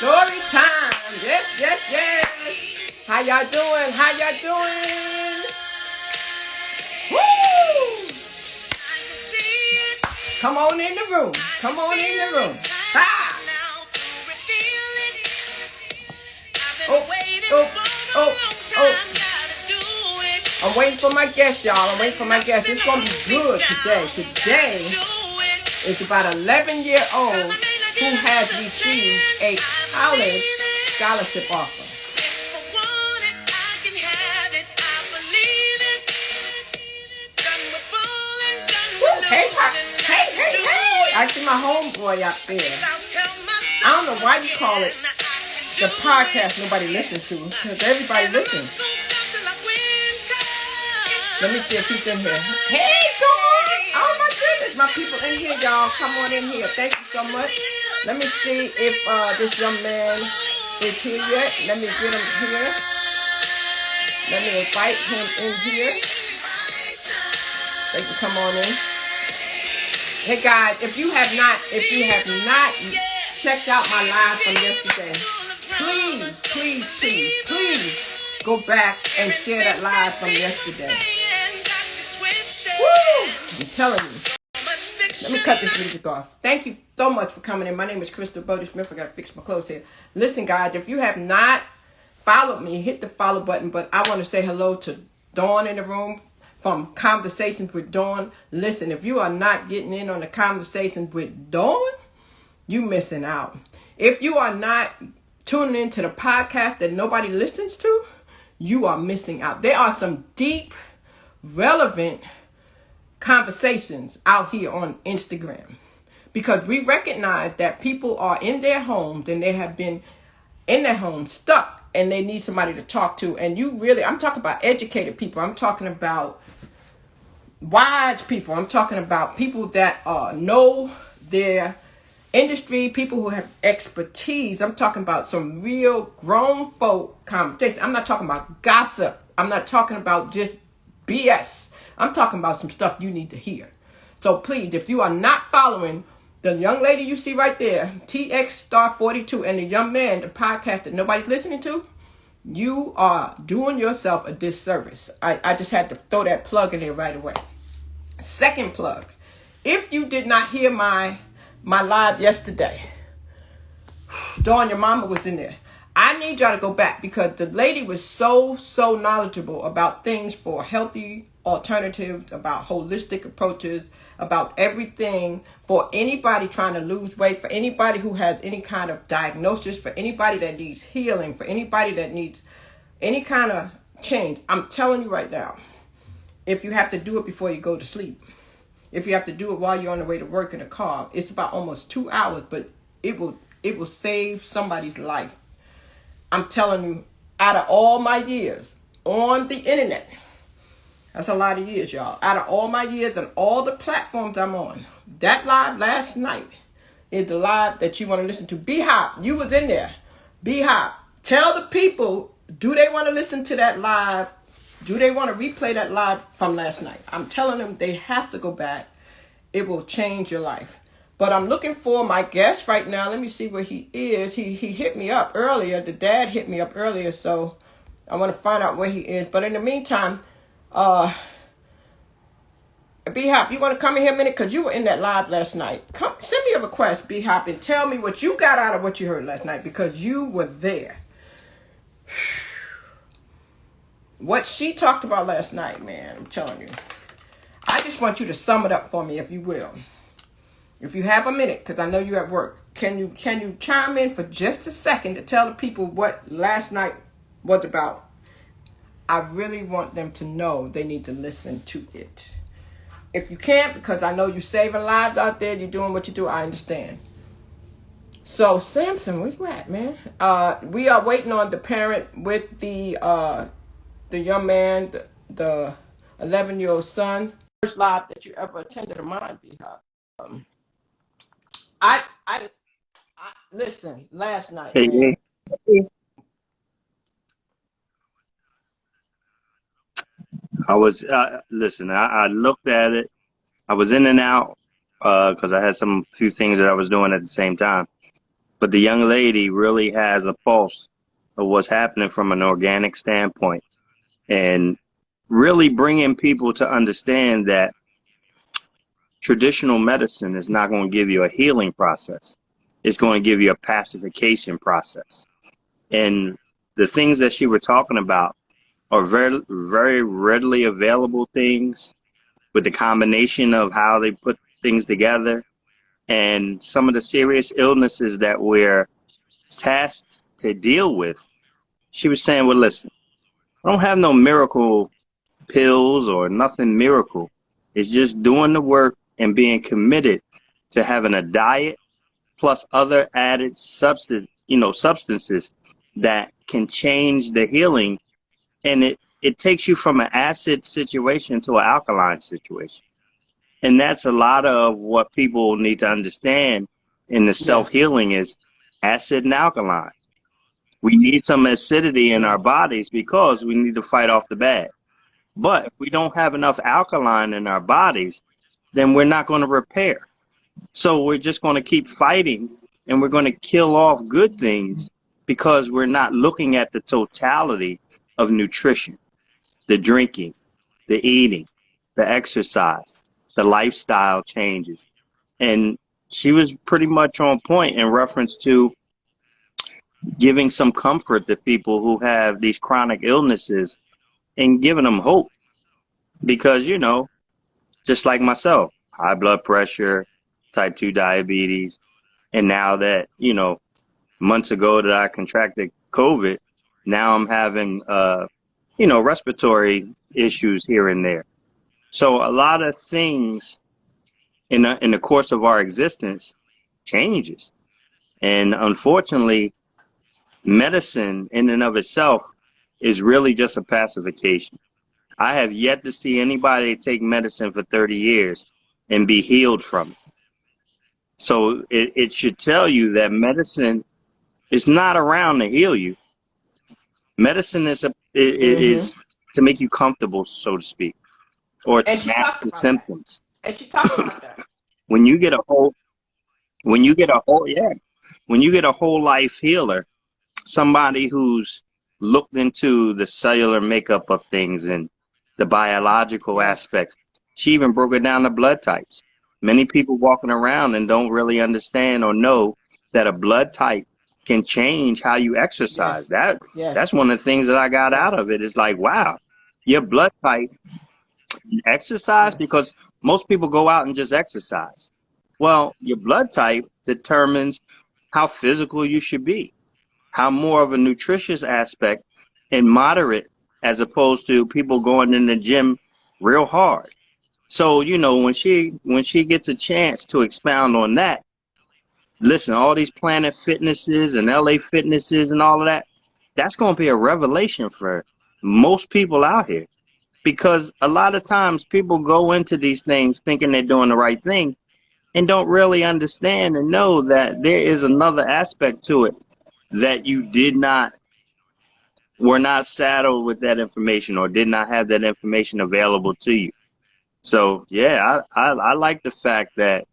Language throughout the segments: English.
Story time. Yes, yes, yes. How y'all doing? How y'all doing? Woo! Come on in the room. Come on in the room. Ha! Oh, oh, oh. I'm waiting for my guest, y'all. I'm waiting for my guest. It's going to be good today. Today is about an 11-year-old who has received a college scholarship offer. Hey, hey. I see my homeboy out there. I don't know why you call it the podcast nobody listens to, because everybody listens. Let me see if he's in here. Hey, Dawn! Oh my goodness, my people in here, y'all. Come on in here. Thank you so much. Let me see if this young man is here yet. Let me get him here. Let me invite him in here. They can come on in. Hey guys, if you have not checked out my live from yesterday, please go back and share that live from yesterday. Woo! I'm telling you. Let me cut this music off. Thank you so much for coming in. My name is Crystal Bodie Smith. I gotta fix my clothes here. Listen, guys, if you have not followed me, hit the follow button. But I want to say hello to Dawn in the room from Conversations with Dawn. Listen, if you are not getting in on the Conversations with Dawn, you missing out. If you are not tuning into the podcast that nobody listens to, you are missing out. There are some deep, relevant conversations out here on Instagram, because we recognize that people are in their homes and they have been in their homes stuck and they need somebody to talk to. And I'm talking about educated people. I'm talking about wise people. I'm talking about people that know their industry, people who have expertise. I'm talking about some real grown folk conversation. I'm not talking about gossip. I'm not talking about just BS. I'm talking about some stuff you need to hear. So please, if you are not following the young lady you see right there, TX Star 42, and the young man, the podcast that nobody's listening to, you are doing yourself a disservice. I just had to throw that plug in there right away. Second plug. If you did not hear my live yesterday, Dawn, your mama was in there. I need y'all to go back, because the lady was so knowledgeable about things for healthy alternatives, about holistic approaches, about everything for anybody trying to lose weight, for anybody who has any kind of diagnosis, for anybody that needs healing, for anybody that needs any kind of change. I'm telling you right now, if you have to do it before you go to sleep, if you have to do it while you're on the way to work in a car, it's about almost 2 hours, but it will save somebody's life. I'm telling you, out of all my years on the internet, that's a lot of years, y'all. Out of all my years and all the platforms I'm on, that live last night is the live that you want to listen to. B-Hop, you was in there. B-Hop, tell the people, do they want to listen to that live? Do they want to replay that live from last night? I'm telling them they have to go back. It will change your life. But I'm looking for my guest right now. Let me see where he is. He hit me up earlier. The dad hit me up earlier, so I want to find out where he is. But in the meantime, B-Hop, you want to come in here a minute? Because you were in that live last night. Come, send me a request, B-Hop, and tell me what you got out of what you heard last night, because you were there. What she talked about last night, man, I'm telling you. I just want you to sum it up for me, if you will. If you have a minute, because I know you're at work, can you chime in for just a second to tell the people what last night was about? I really want them to know they need to listen to it. If you can't, because I know you're saving lives out there, you're doing what you do, I understand. So, Samson, where you at, man? We are waiting on the parent with the young man, the 11-year-old son. First live that you ever attended of mine, B-Hop. I listen, last night, man. I was, listen, I looked at it. I was in and out because I had few things that I was doing at the same time. but the young lady really has a pulse of what's happening from an organic standpoint, and really bringing people to understand that traditional medicine is not going to give you a healing process. It's going to give you a pacification process. And the things that she was talking about are very, very readily available things, with the combination of how they put things together and some of the serious illnesses that we're tasked to deal with. She was saying, well, listen, I don't have no miracle pills or nothing miracle. It's just doing the work and being committed to having a diet plus other added substances that can change the healing. And it takes you from an acid situation to an alkaline situation. And that's a lot of what people need to understand in the self-healing is acid and alkaline. We need some acidity in our bodies because we need to fight off the bad. But if we don't have enough alkaline in our bodies, then we're not going to repair. So we're just going to keep fighting, and we're going to kill off good things because we're not looking at the totality of nutrition, the drinking, the eating, the exercise, the lifestyle changes. And she was pretty much on point in reference to giving some comfort to people who have these chronic illnesses and giving them hope. Because, just like myself, high blood pressure, type 2 diabetes, and now that, months ago that I contracted COVID, now I'm having, respiratory issues here and there. So a lot of things in the course of our existence changes. And unfortunately, medicine in and of itself is really just a pacification. I have yet to see anybody take medicine for 30 years and be healed from it. So it should tell you that medicine is not around to heal you. Medicine is to make you comfortable, so to speak, or to mask the symptoms. And she talked about that. When you get a whole life healer, somebody who's looked into the cellular makeup of things and the biological aspects. She even broke it down to blood types. Many people walking around and don't really understand or know that a blood type can change how you exercise. That's one of the things that I got out of it. It's like, wow, your blood type exercise, because most people go out and just exercise. Well, your blood type determines how physical you should be, how more of a nutritious aspect and moderate, as opposed to people going in the gym real hard. So, when she gets a chance to expound on that, listen, all these Planet Fitnesses and LA Fitnesses and all of that, that's going to be a revelation for most people out here. Because a lot of times people go into these things thinking they're doing the right thing and don't really understand and know that there is another aspect to it that you were not saddled with that information or did not have that information available to you. So, yeah, I like the fact that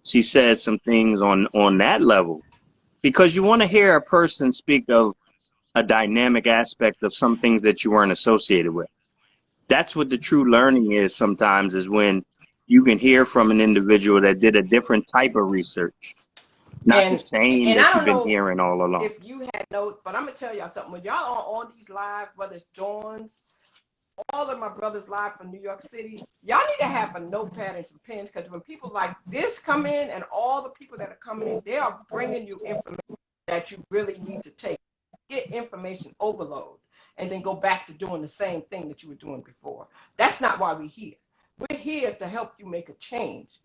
she said some things on that level, because you want to hear a person speak of a dynamic aspect of some things that you weren't associated with. That's what the true learning is sometimes, is when you can hear from an individual that did a different type of research, not the same that you've been hearing all along. If you had notes, but I'm going to tell y'all something. When y'all are on these live, whether it's John's, all of my brothers live from New York City, y'all need to have a notepad and some pens, because when people like this come in and all the people that are coming in, they are bringing you information that you really need to take. Get information overload and then go back to doing the same thing that you were doing before. That's not why we're here. We're here to help you make a change.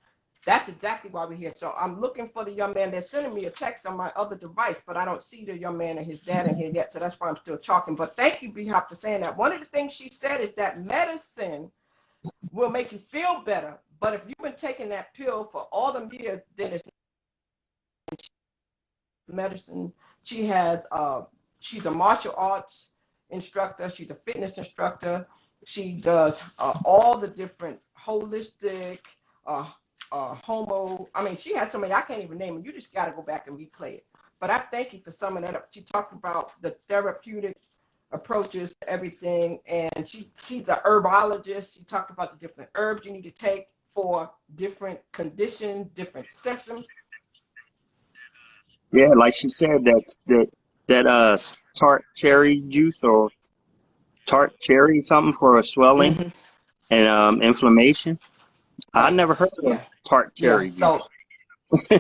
That's exactly why we're here. So I'm looking for the young man. They're sending me a text on my other device, but I don't see the young man and his dad in here yet, so that's why I'm still talking. But thank you, B-Hop, for saying that. One of the things she said is that medicine will make you feel better, but if you've been taking that pill for all the years, then it's medicine. She has, she's a martial arts instructor. She's a fitness instructor. She does all the different holistic, she has so many, I can't even name them. You just got to go back and replay it. But I thank you for summing that up. She talked about the therapeutic approaches to everything, and she's a herbologist. She talked about the different herbs you need to take for different conditions, different symptoms. Yeah, like she said, that tart cherry juice or tart cherry something for a swelling Mm-hmm. and inflammation. I Right. never heard of Yeah. tart Yeah. cherry So juice.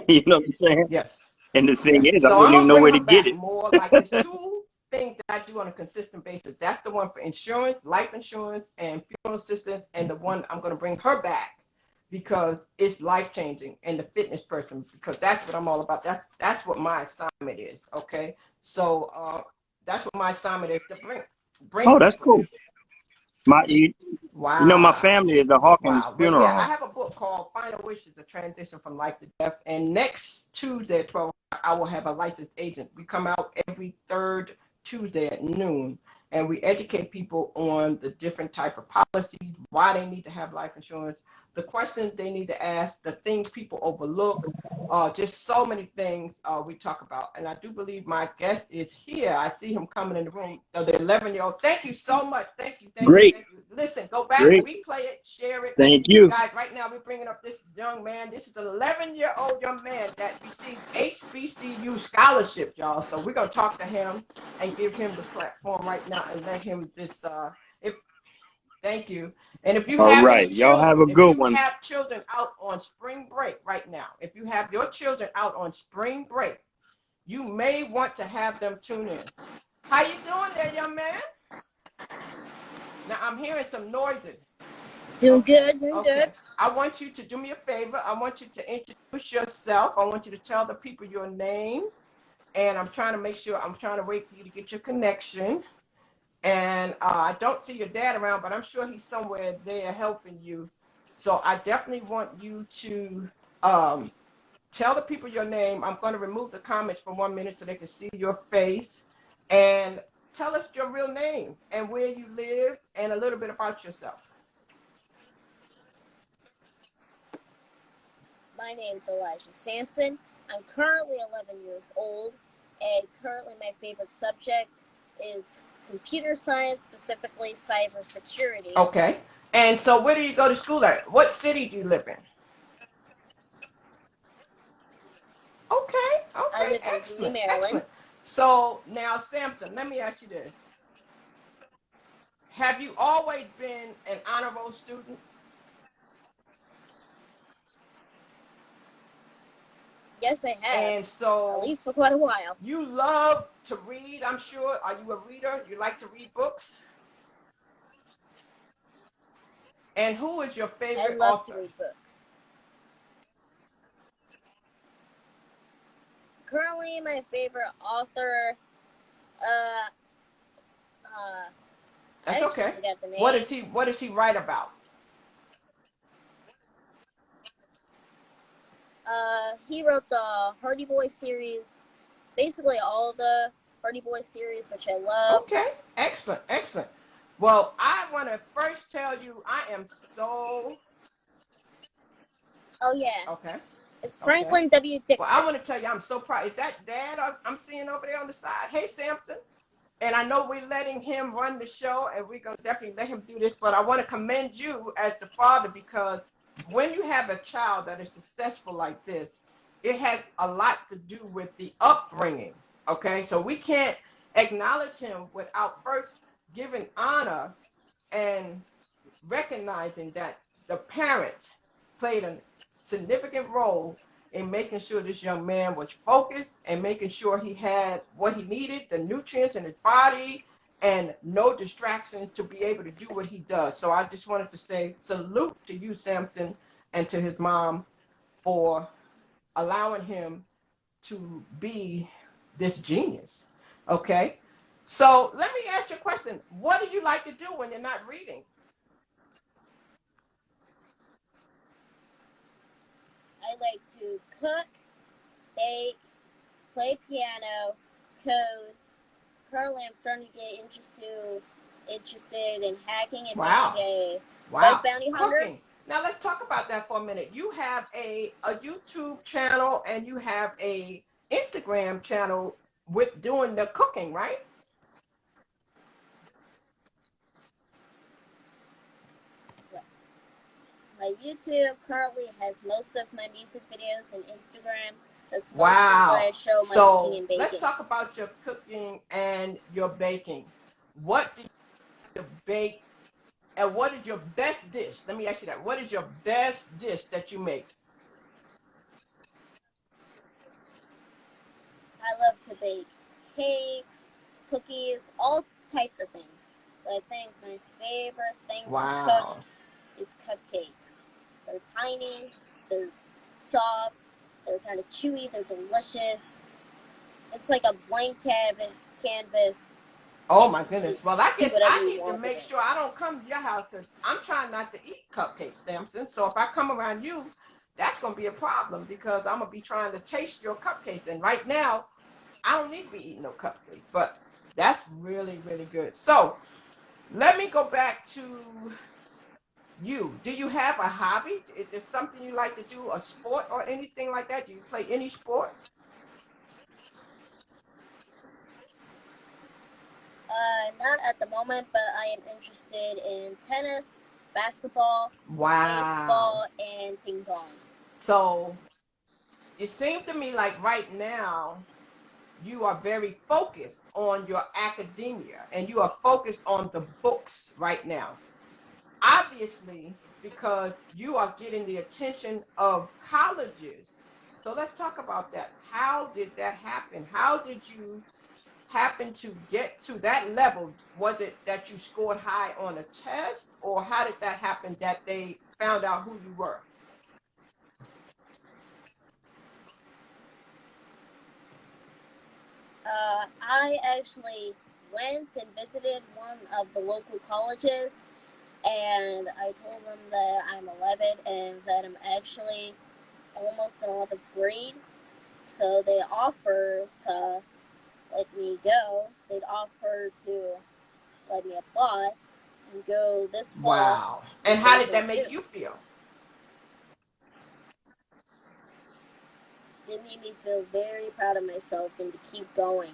You know what I'm saying? yes. And the Yeah. thing is, I So I'm wouldn't even gonna know bring where her to get back it. more. Like it's two things that I do on a consistent basis. That's the one for insurance, life insurance, and funeral assistance, and the one I'm gonna bring her back because it's life changing and the fitness person because that's what I'm all about. That's what my assignment is. Okay. So that's what my assignment is to bring Oh, that's people. cool. My Wow. family is a Hawkins Wow. But funeral yeah, I home. have a book called Final Wishes, A Transition from Life to Death. And next Tuesday at 12, I will have a licensed agent. We come out every third Tuesday at noon and we educate people on the different type of policies, why they need to have life insurance, the questions they need to ask, the things people overlook, just so many things we talk about. And I do believe my guest is here. I see him coming in the room. The 11-year-old. Thank you so much. Thank you. Thank you. Great, Thank you. Listen, go back, great. replay it, share it. Thank you. Guys, right now we're bringing up this young man. This is an 11-year-old young man that received HBCU scholarship, y'all. So we're going to talk to him and give him the platform right now and let him just, if thank you. And if you All have any right. Y'all have children, a if good you one. have children out on spring break right now, if you have your children out on spring break, you may want to have them tune in. How you doing there, young man? Now I'm hearing some noises. Doing Okay, good, doing good. okay. I want you to do me a favor. I want you to introduce yourself. I want you to tell the people your name. And I'm trying to make sure, I'm trying to wait for you to get your connection. And I don't see your dad around, but I'm sure he's somewhere there helping you. So I definitely want you to tell the people your name. I'm going to remove the comments for 1 minute so they can see your face. And tell us your real name and where you live and a little bit about yourself. My name's Elijah Sampson. I'm currently 11 years old, and currently my favorite subject is computer science, specifically cybersecurity. Okay. And so where do you go to school at? What city do you live in? Okay, I okay, live in Bowie, excellent, Maryland. excellent. So now, Samson, let me ask you this. Have you always been an honor roll student? Yes, I have. And At so least for quite a while. you love to read, I'm sure. Are you a reader? You like to read books? And who is your I favorite love to author? read books. Currently, my favorite author, uh, That's I actually okay. forgot the name. What does he write about? He wrote the Hardy Boys series, basically all the Hardy Boys series, which I love. Okay, excellent, excellent. Well, I want to first tell you I am so Oh yeah. okay. It's Franklin W. Dixon. Well, I want to tell you, I'm so proud. Is that Dad I'm seeing over there on the side? Hey, Sampson. And I know we're letting him run the show, and we're going to definitely let him do this. But I want to commend you as the father because when you have a child that is successful like this, it has a lot to do with the upbringing. Okay, so we can't acknowledge him without first giving honor and recognizing that the parents played a significant role in making sure this young man was focused and making sure he had what he needed, the nutrients in his body, and no distractions to be able to do what he does. So I just wanted to say salute to you, Samson, and to his mom for allowing him to be this genius. Okay? So let me ask you a question. What do you like to do when you're not reading? I like to cook, bake, play piano, code. Currently, I'm starting to get interested in hacking and Wow. being a Wow. bug bounty hunter. Cooking. Now let's talk about that for a minute. You have a YouTube channel and you have a Instagram channel with doing the cooking, right? My YouTube currently has most of my music videos, and Instagram, that's mostly where I Wow. show my cooking and So let's baking. talk about your cooking and your baking. What do you bake, and what is your best dish? Let me ask you that. What is your best dish that you make? I love to bake cakes, cookies, all types of things. But I think my favorite thing to cook Wow. is cupcakes. They're tiny, they're soft, they're kind of chewy, they're delicious. It's like a blank canvas, Oh and you my can goodness. just Well, I do guess whatever I you need to want with make it. sure I don't come to your house because I'm trying not to eat cupcakes, Samson. So if I come around you, that's going to be a problem because I'm going to be trying to taste your cupcakes. And right now, I don't need to be eating no cupcakes, but that's really, really good. So let me go back to you. Do you have a hobby? Is there something you like to do, a sport or anything like that? Do you play any sport? Not at the moment, but I am interested in tennis, basketball, Wow. baseball, and ping pong. So it seems to me like right now you are very focused on your academia and you are focused on the books right now. Obviously, because you are getting the attention of colleges. So let's talk about that. How did that happen? How did you happen to get to that level? Was it that you scored high on a test, or how did that happen that they found out who you were? I actually went and visited one of the local colleges, and I told them that I'm 11 and that I'm actually almost in 11th grade. So they offered to let me go. They'd offer to let me apply and go this fall Wow. in And how did that make 2022. you feel? It made me feel very proud of myself and to keep going,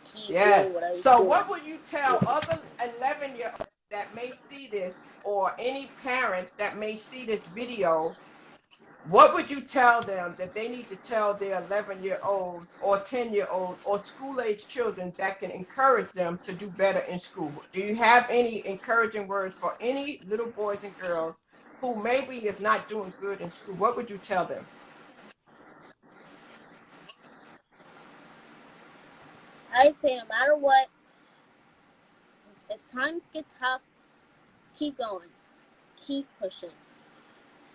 keep Yes. doing what I was So doing. what would you tell other 11-year-olds that may see this, or any parents that may see this video? What would you tell them that they need to tell their 11-year-olds or 10-year-olds or school-age children that can encourage them to do better in school? Do you have any encouraging words for any little boys and girls who maybe is not doing good in school? What would you tell them? I'd say no matter what, if times get tough, keep going, keep pushing,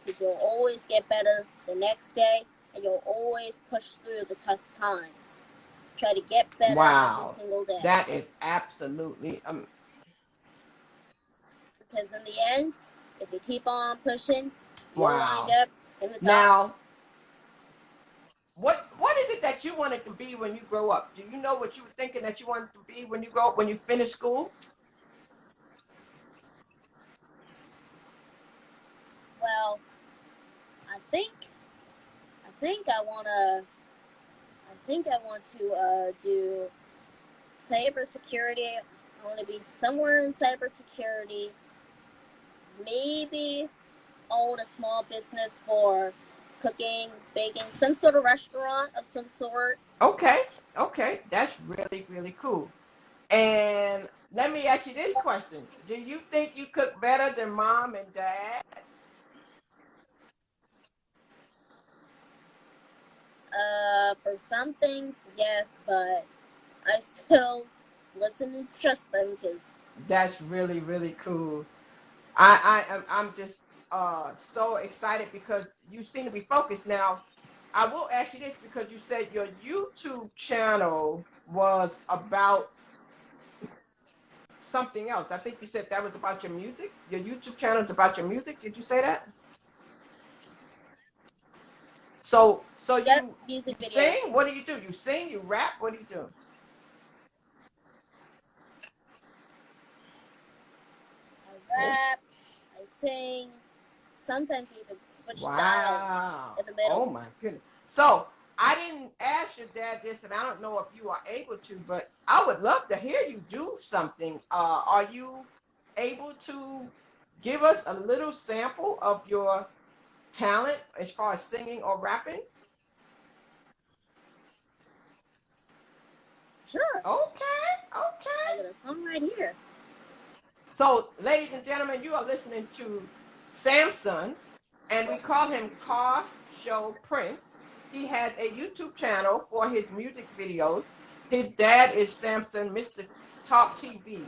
because you'll always get better the next day, and you'll always push through the tough times. Try to get better every Wow. single day, That is absolutely because in the end, if you keep on pushing, you'll wind wow. up in the top. Now, what is it that you wanted to be when you grow up? Do you know what you were thinking that you wanted to be when you grow up, when you finish school? Well, I think I think I wanna I think I want to do cybersecurity. I want to be somewhere in cybersecurity. Maybe own a small business for cooking, baking, some sort of restaurant of some sort. Okay, okay, that's really, really cool. And let me ask you this question. Do you think you cook better than mom and dad? For some things, yes, but I still listen and trust them because That's really, really cool. I'm just so excited because you seem to be focused. Now, I will ask you this because you said your YouTube channel was about something else. I think you said that was about your music. Your YouTube channel is about your music. Did you say that? So yep, you music videos. sing? What do? You sing? You rap? What do you do? I Oh, rap, I sing, sometimes even switch styles wow. in the Oh middle. my goodness. So I didn't ask your dad this, and I don't know if you are able to, but I would love to hear you do something. Are you able to give us a little sample of your talent as far as singing or rapping? Sure. Okay, okay. I got a song right here. So, ladies and gentlemen, you are listening to Samson, and we call him Car Show Prince. He has a YouTube channel for his music videos. His dad is Samson, Mr. Talk TV.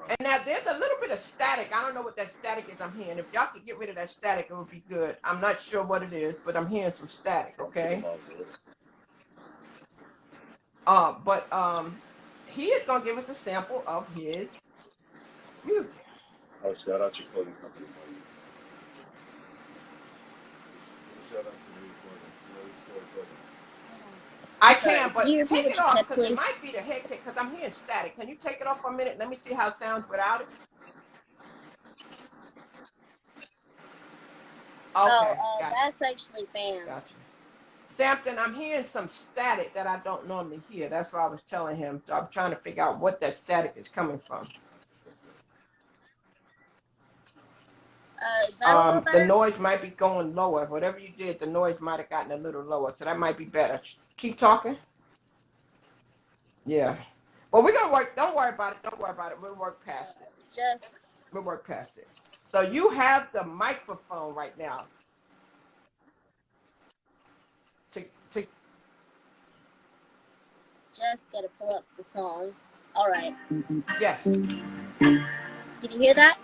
And now there's a little bit of static. I don't know what that static is I'm hearing. If y'all could get rid of that static, it would be good. I'm not sure what it is, but I'm hearing some static, okay? He is going to give us a sample of his music. Oh, shout out your clothing company, buddy. Shout out to the clothing. I Sorry, can, but you repeat take what it you off said, because it please? might be the headset because I'm hearing static. Can you take it off for a minute? Let me see how it sounds without it. Okay, gotcha. That's actually fans. Gotcha. Samson, I'm hearing some static that I don't normally hear. That's what I was telling him. So I'm trying to figure out what that static is coming from. Is that a little better? The noise might be going lower. Whatever you did, the noise might have gotten a little lower. So that might be better. Keep talking. Yeah. Well, we're going to work. Don't worry about it. Don't worry about it. We'll work past it. We'll work past it. So you have the microphone right now. Just gotta pull up the song. All right. Yes. Can you hear that?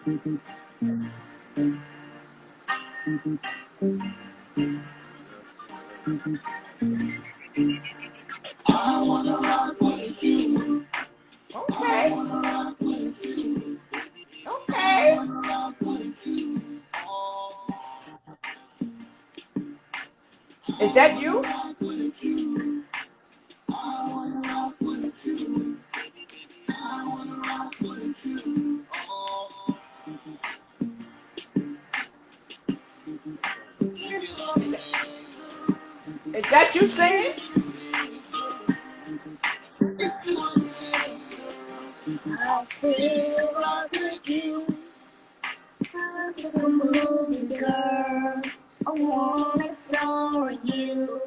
I wanna rock with you. Okay. Okay. Is that you? Is that you singing? I'll still rock with you. I'm a moving girl. I wanna explore you.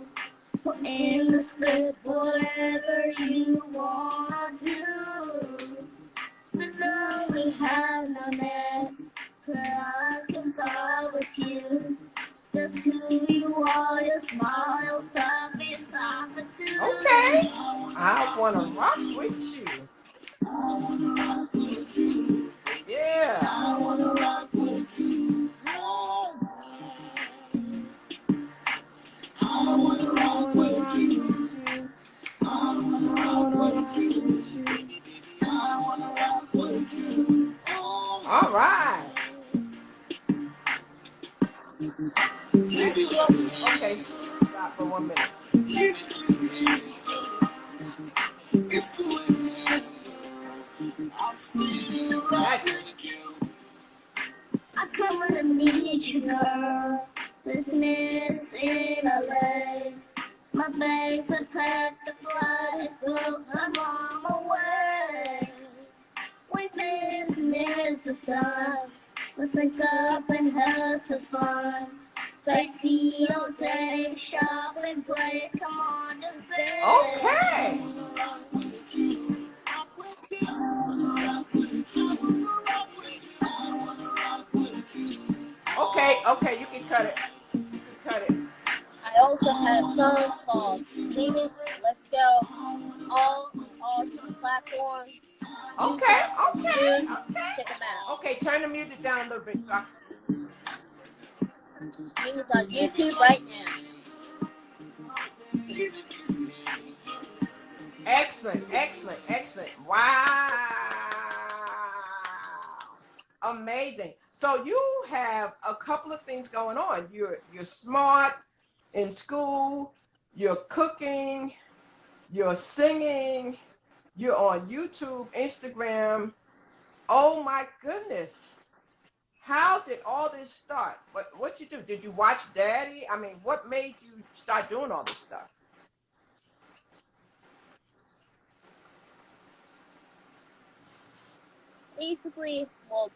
Put in the script whatever you wanna do. But though we have not met, but I can fall with you. That's who you are, your smile, stop inside for two. Okay. I wanna rock with you. Yeah. I wanna rock with you. I wanna rock with you. I wanna rock with you. I wanna rock with you. All right. Okay. Stop for 1 minute. I come to meet you, girl. Business in LA. My bags are packed, the flight is booked, I'm on my way. When business is done, let's wake up and have some fun. Sightsee all day, shop and play, come on, just say. Okay. Okay, you can cut it. Cut it. I also have songs called Dream It, Let's Go, all streaming platforms. Okay. Check them out. Okay, turn the music down a little bit. Streaming on YouTube right now. Excellent. Wow. Amazing. So you have a couple of things going on. You're smart in school, you're cooking, you're singing, you're on YouTube, Instagram. Oh my goodness. How did all this start? What you do? Did you watch Daddy? I mean, what made you start doing all this stuff? basically, well,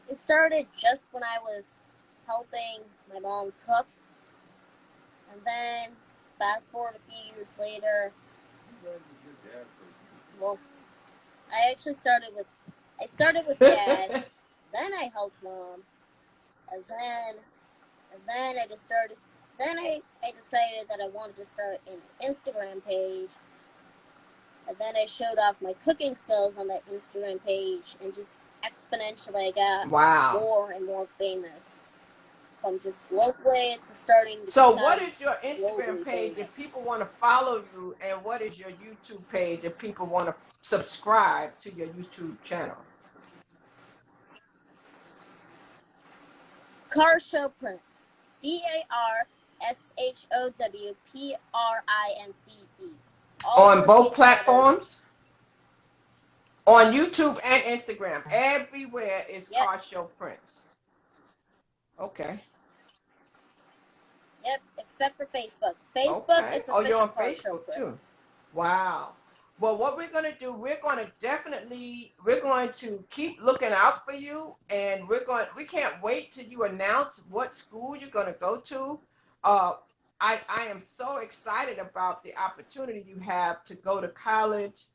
it started just when I was helping my mom cook, and then fast forward a few years later, well, I actually started with Dad, then I helped Mom, and then I just started. Then I decided that I wanted to start an Instagram page, and then I showed off my cooking skills on that Instagram page, and just exponentially I got Wow. more and more famous. From just locally to starting to So become what is your Instagram globally page if famous. people want to follow you, and what is your YouTube page if people want to subscribe to your YouTube channel? Car Show Prince. CarShowPrince. On both platforms? On YouTube and Instagram. Everywhere is Yep. Car Show Prince. Okay. Yep, except for Facebook. Facebook, Okay. it's Oh, official you're on Car Show Facebook too. Prince. Wow. Well, what we're going to do, we're going to keep looking out for you, and we can't wait till you announce what school you're going to go to. I am so excited about the opportunity you have to go to college,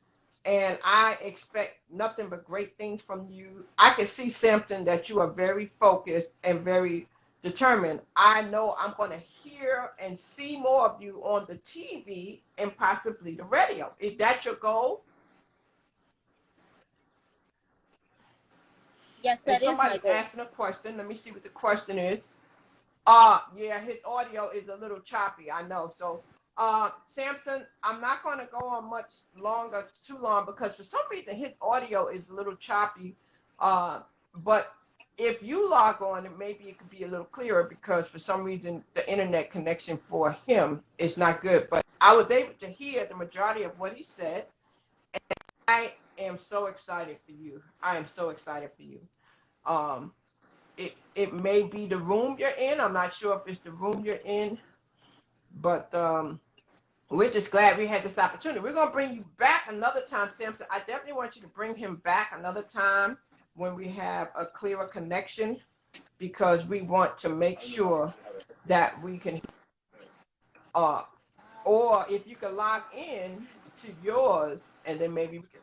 and I expect nothing but great things from you. I can see, Sampson, that you are very focused and very determined. I know I'm going to hear and see more of you on the TV and possibly the radio. Is that your goal? Yes, that is my Somebody's goal. asking a question. Let me see what the question is. Yeah, his audio is a little choppy, I know. So, Sampson, I'm not going to go on too long, because for some reason his audio is a little choppy. But if you log on, maybe it could be a little clearer, because for some reason the internet connection for him is not good. But I was able to hear the majority of what he said, and I am so excited for you. I am so excited for you. It may be the room you're in. I'm not sure if it's the room you're in, but we're just glad we had this opportunity. We're going to bring you back another time, Samson. I definitely want you to bring him back another time when we have a clearer connection, because we want to make sure that we can, or if you can log in to yours, and then maybe we can,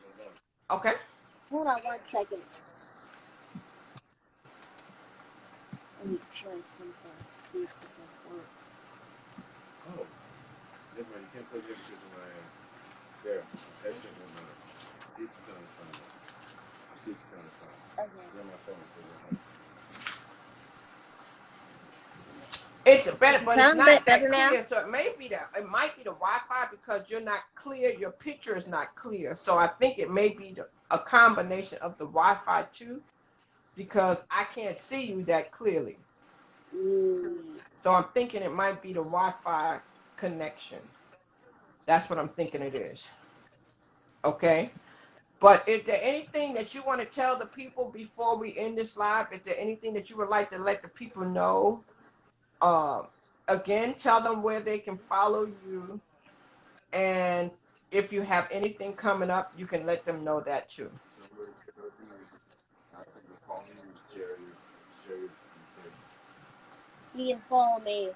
okay? Hold on 1 second. Let me try something, see if this will work. Oh, never mind. You can't plug it in because of my there. Headset won't matter. See if the sound is fine. See if the sound is fine. Okay. It's on my phone, so it's fine. It's better, but it's not that better clear. Now? So it might be the Wi-Fi, because you're not clear. Your picture is not clear. So I think it may be a combination of the Wi-Fi too, because I can't see you that clearly. So I'm thinking it might be the Wi-Fi connection. That's what I'm thinking it is. Okay. But is there anything that you want to tell the people before we end this live? Is there anything that you would like to let the people know? Again, tell them where they can follow you, and if you have anything coming up, you can let them know that too. So we're I think we're calling you, share your You can follow me.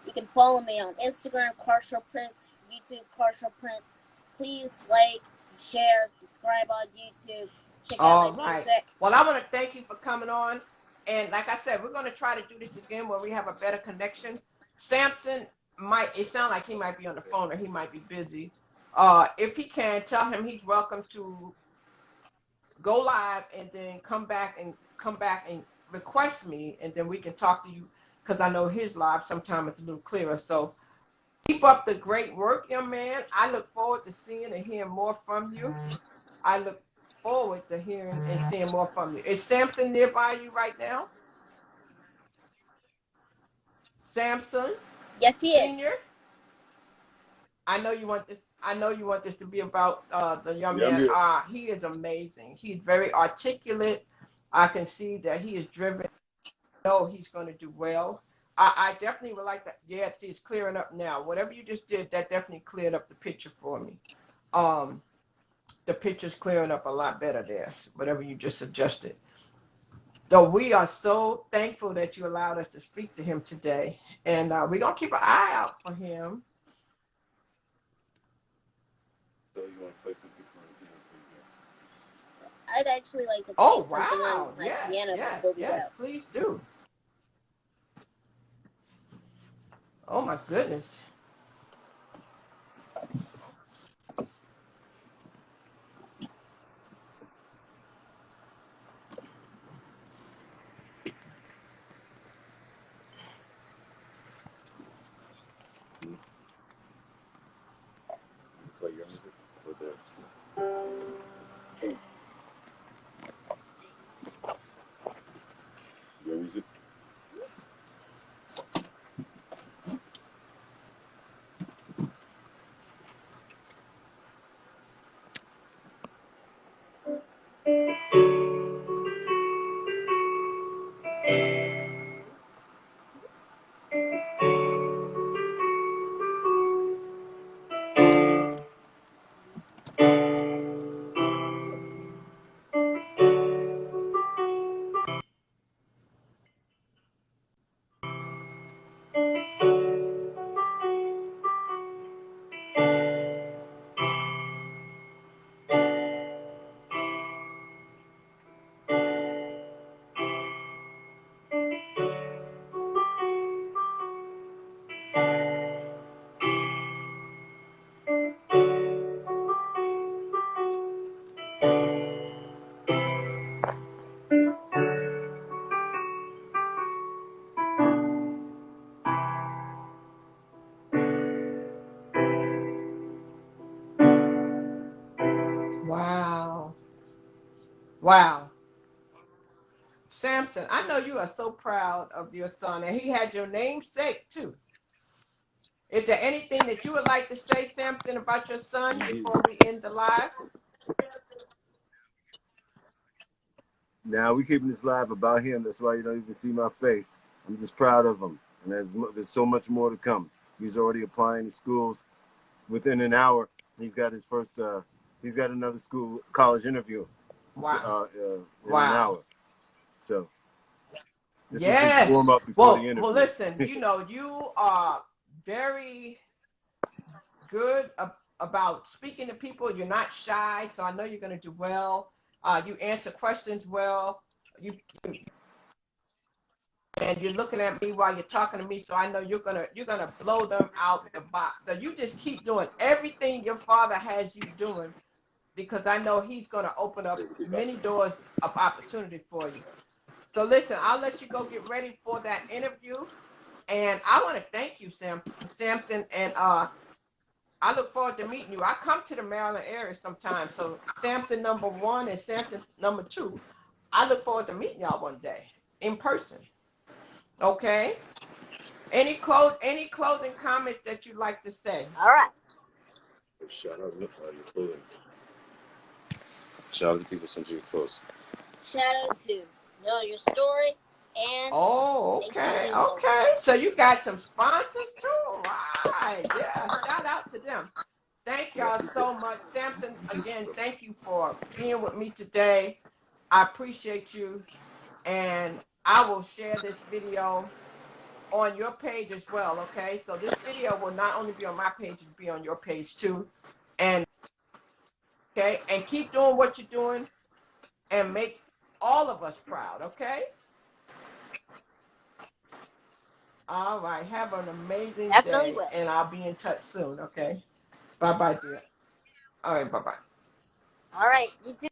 You can follow me on Instagram, Car Show Prince, YouTube, Car Show Prince. Please like, share, subscribe on YouTube. Check out my music. Well, I want to thank you for coming on. And like I said, we're going to try to do this again where we have a better connection. Samson it sounds like he might be on the phone, or he might be busy. If he can, tell him he's welcome to go live and then come back and request me, and then we can talk to you, because I know his live sometimes it's a little clearer. So keep up the great work, young man. I look forward to seeing and hearing more from you. I look forward to hearing and seeing more from you. Is Samson nearby you right now? Samson? Yes, he is. Senior? I know you want this to be about the young man. He is amazing. He's very articulate. I can see that he is driven. I know he's going to do well. I definitely would like that. Yeah, see, it's clearing up now. Whatever you just did, that definitely cleared up the picture for me. The the picture's clearing up a lot better there, whatever you just suggested. So we are so thankful that you allowed us to speak to him today. And we're going to keep an eye out for him. So you want to play something for him? I'd actually like to play something wow. on my piano before we go. Please do. Oh, my goodness. Play your music or theirs? Your music? Wow. Samson, I know you are so proud of your son, and he had your namesake too. Is there anything that you would like to say, Samson, about your son before we end the live? Now we keeping this live about him. That's why you don't even see my face. I'm just proud of him, and there's so much more to come. He's already applying to schools. Within an hour, he's got his first. He's got another college interview. Wow. In an hour. So this was yes. his warm up before the interview. Well, listen. You are very good about speaking to people. You're not shy, so I know you're going to do well. You answer questions well. And you're looking at me while you're talking to me, so I know you're gonna blow them out the box. So you just keep doing everything your father has you doing, because I know he's gonna open up many doors of opportunity for you. So listen, I'll let you go get ready for that interview, and I want to thank you, Samson, and I look forward to meeting you. I come to the Maryland area sometime. So Samson #1 and Samson #2, I look forward to meeting y'all one day in person. Okay. Any closing comments that you'd like to say? All right. Shout out to your clothing. Shout out to people sent you clothes. Shout out to Know Your Story and okay. So you got some sponsors too, right? Yeah. Shout out to them. Thank y'all so much, Samson. Again, thank you for being with me today. I appreciate you, and I will share this video on your page as well. Okay, so this video will not only be on my page, it'll be on your page too. And okay, and keep doing what you're doing and make all of us proud. Okay. All right. Have an amazing day, and I'll be in touch soon. Okay. Bye bye, dear. All right. Bye bye. All right. You too.